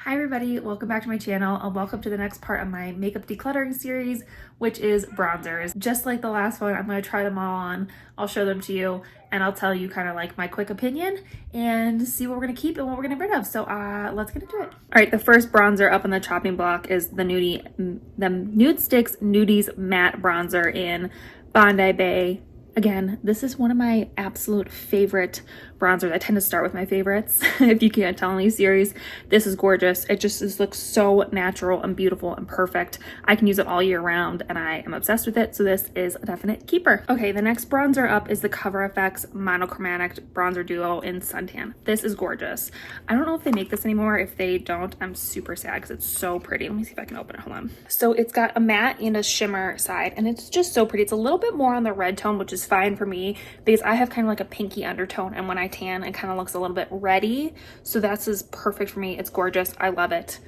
Hi everybody, welcome back to my channel and welcome to the next part of my makeup decluttering series, which is bronzers. Just like the last one, I'm going to try them all on, I'll show them to you, and I'll tell you kind of like my quick opinion and see what we're going to keep and what we're going to get rid of. So let's get into it. All right, the first bronzer up on the chopping block is the Nude Sticks Nudies Matte Bronzer in Bondi Bay. Again, this is one of my absolute favorite bronzers. I tend to start with my favorites. If you can't tell in these series, this is gorgeous. It just looks so natural and beautiful and perfect. I can use it all year round and I am obsessed with it. So this is a definite keeper. Okay, the next bronzer up is the Cover FX Monochromatic Bronzer Duo in Suntan. This is gorgeous. I don't know if they make this anymore. If they don't, I'm super sad because it's so pretty. Let me see if I can open it. Hold on. So it's got a matte and a shimmer side and it's just so pretty. It's a little bit more on the red tone, which is fine for me because I have kind of like a pinky undertone, and when I tan it kind of looks a little bit reddy, so that's just perfect for me. It's gorgeous. I love it.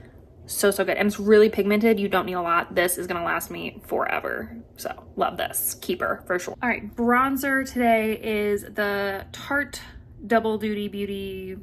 So good, and it's really pigmented. You don't need a lot. This is gonna last me forever, so love this. Keeper for sure. All right, bronzer today is the Tarte Double Duty Beauty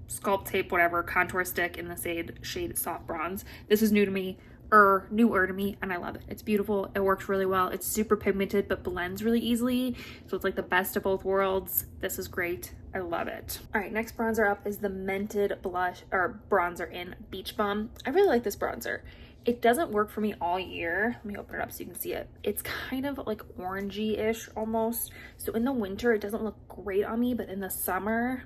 Sculpt Tape whatever contour stick in the shade Soft Bronze. This is new to me, and I love it. It's beautiful. It works really well. It's super pigmented but blends really easily, so it's like the best of both worlds. This is great. I love it. All right, next bronzer up is the Mented bronzer in Beach Bum. I really like this bronzer. It doesn't work for me all year. Let me open it up so you can see it. It's kind of like orangey-ish almost, so in the winter it doesn't look great on me, but in the summer,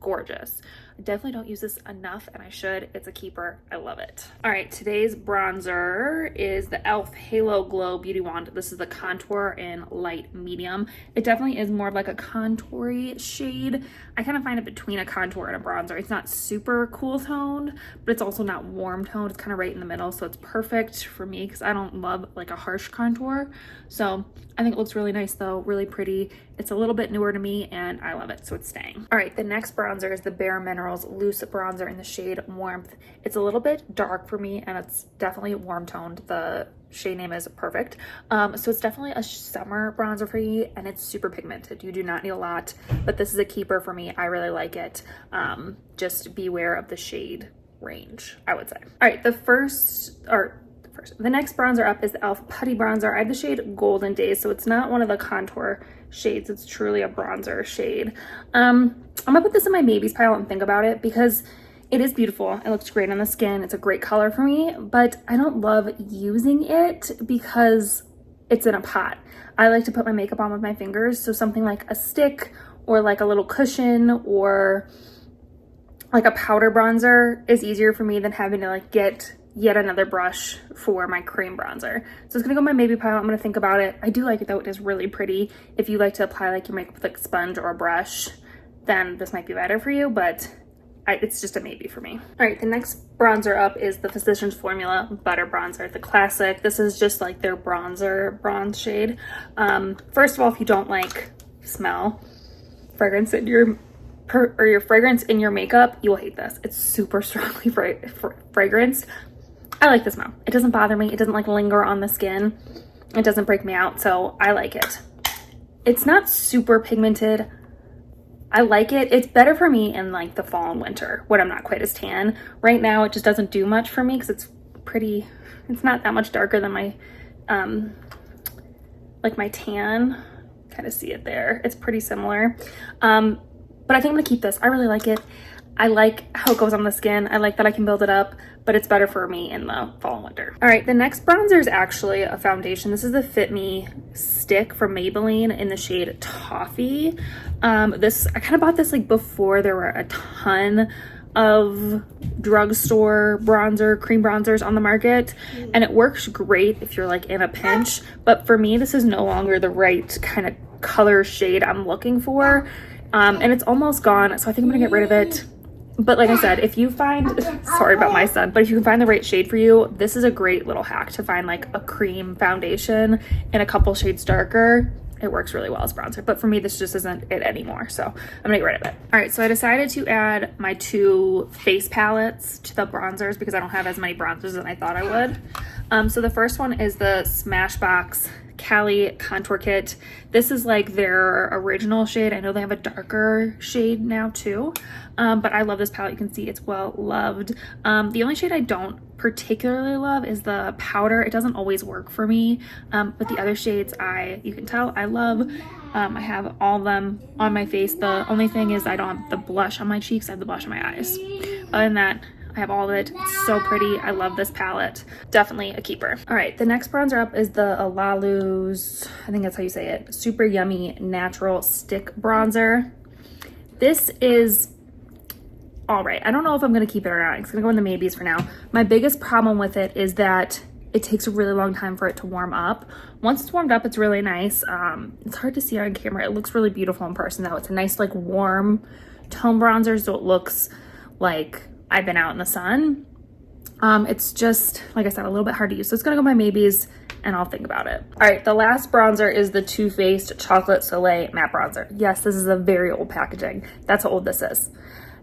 gorgeous. I definitely don't use this enough and I should. It's a keeper. I love it. All right, today's bronzer is the e.l.f. Halo Glow Beauty Wand. This is the contour in light medium. It definitely is more of like a contoury shade. I kind of find it between a contour and a bronzer. It's not super cool toned, but it's also not warm toned. It's kind of right in the middle, so it's perfect for me because I don't love like a harsh contour. So I think it looks really nice though, really pretty. It's a little bit newer to me and I love it, so it's staying. All right, the next bronzer is the Bare Minerals Loose Bronzer in the shade Warmth. It's a little bit dark for me and it's definitely warm toned. The shade name is perfect. So it's definitely a summer bronzer for you and it's super pigmented. You do not need a lot, but this is a keeper for me. I really like it. Just beware of the shade range, I would say. All right, the next bronzer up is the e.l.f. Putty Bronzer. I have the shade Golden Days, so it's not one of the contour shades. It's truly a bronzer shade. I'm gonna put this in my maybes pile and think about it because it is beautiful. It looks great on the skin. It's a great color for me, but I don't love using it because it's in a pot. I like to put my makeup on with my fingers, so something like a stick or like a little cushion or like a powder bronzer is easier for me than having to like get yet another brush for my cream bronzer. So it's gonna go in my maybe pile. I'm gonna think about it. I do like it though. It is really pretty. If you like to apply like your makeup with like a sponge or a brush, then this might be better for you, but it's just a maybe for me. All right, the next bronzer up is the Physicians Formula Butter Bronzer, the classic. This is just like their bronze shade. First of all, if you don't like smell fragrance in your fragrance in your makeup, you will hate this. It's super strongly fragranced. I like the smell. It doesn't bother me. It doesn't like linger on the skin. It doesn't break me out, so I like it. It's not super pigmented. I like it. It's better for me in like the fall and winter when I'm not quite as tan. Right now, it just doesn't do much for me because it's not that much darker than my, like my tan. Kind of see it there. It's pretty similar. But I think I'm gonna keep this. I really like it. I like how it goes on the skin. I like that I can build it up, but it's better for me in the fall and winter. All right, the next bronzer is actually a foundation. This is the Fit Me stick from Maybelline in the shade Toffee. I kind of bought this like before there were a ton of drugstore cream bronzers on the market, and it works great if you're like in a pinch, but for me, this is no longer the right kind of color shade I'm looking for. And it's almost gone, so I think I'm gonna get rid of it. But like I said, if you find, sorry about my son, but if you can find the right shade for you, this is a great little hack to find like a cream foundation in a couple shades darker. It works really well as bronzer, but for me, this just isn't it anymore, so I'm gonna get rid of it. All right, so I decided to add my 2 face palettes to the bronzers because I don't have as many bronzers as I thought I would. So the first one is the Smashbox Cali Contour Kit. This is like their original shade. I know they have a darker shade now too, but I love this palette. You can see it's well loved. The only shade I don't particularly love is the powder. It doesn't always work for me, but the other shades you can tell I love. I have all of them on my face. The only thing is I don't have the blush on my cheeks. I have the blush on my eyes. Other than that, I have all of it. It's so pretty. I love this palette. Definitely a keeper. All right, the next bronzer up is the Lemieux, I think that's how you say it, Super Yummy Natural Stick Bronzer. This is all right. I don't know if I'm gonna keep it or not. It's gonna go in the maybes for now. My biggest problem with it is that it takes a really long time for it to warm up. Once it's warmed up, it's really nice. It's hard to see on camera. It looks really beautiful in person though. It's a nice like warm tone bronzer, so it looks like I've been out in the sun. It's just, like I said, a little bit hard to use. So it's gonna go in my maybes and I'll think about it. All right, the last bronzer is the Too Faced Chocolate Soleil Matte Bronzer. Yes, this is a very old packaging. That's how old this is.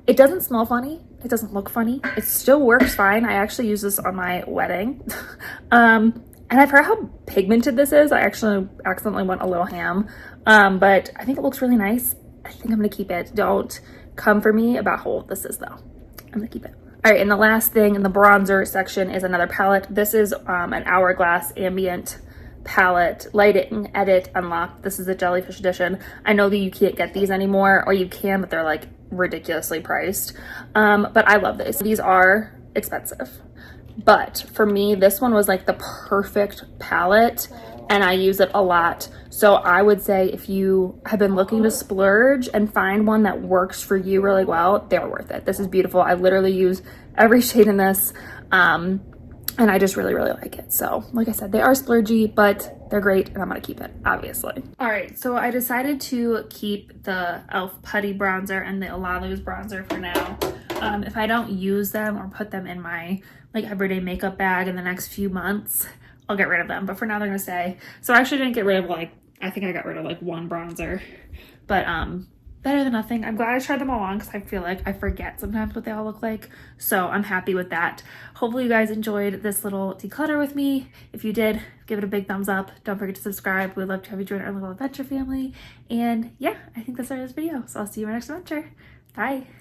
It doesn't smell funny. It doesn't look funny. It still works fine. I actually used this on my wedding. And I've heard how pigmented this is. I actually accidentally went a little ham. But I think it looks really nice. I think I'm gonna keep it. Don't come for me about how old this is though. I'm gonna keep it. All right, and the last thing in the bronzer section is another palette. This is an Hourglass Ambient palette, Lighting, Edit, Unlock. This is a Jellyfish edition. I know that you can't get these anymore, or you can, but they're like ridiculously priced. But I love these. These are expensive. But for me, this one was like the perfect palette and I use it a lot. So I would say if you have been looking to splurge and find one that works for you really well, they're worth it. This is beautiful. I literally use every shade in this. And I just really, really like it. So like I said, they are splurgy, but they're great and I'm gonna keep it, obviously. All right, so I decided to keep the e.l.f. Putty Bronzer and the Lemieux Bronzer for now. If I don't use them or put them in my like everyday makeup bag in the next few months, I'll get rid of them. But for now, they're gonna stay. So I actually didn't get rid of I think I got rid of like one bronzer, but better than nothing. I'm glad I tried them all on because I feel like I forget sometimes what they all look like. So I'm happy with that. Hopefully you guys enjoyed this little declutter with me. If you did, give it a big thumbs up. Don't forget to subscribe. We'd love to have you join our little adventure family. And yeah, I think that's the end of this video. So I'll see you in my next adventure. Bye.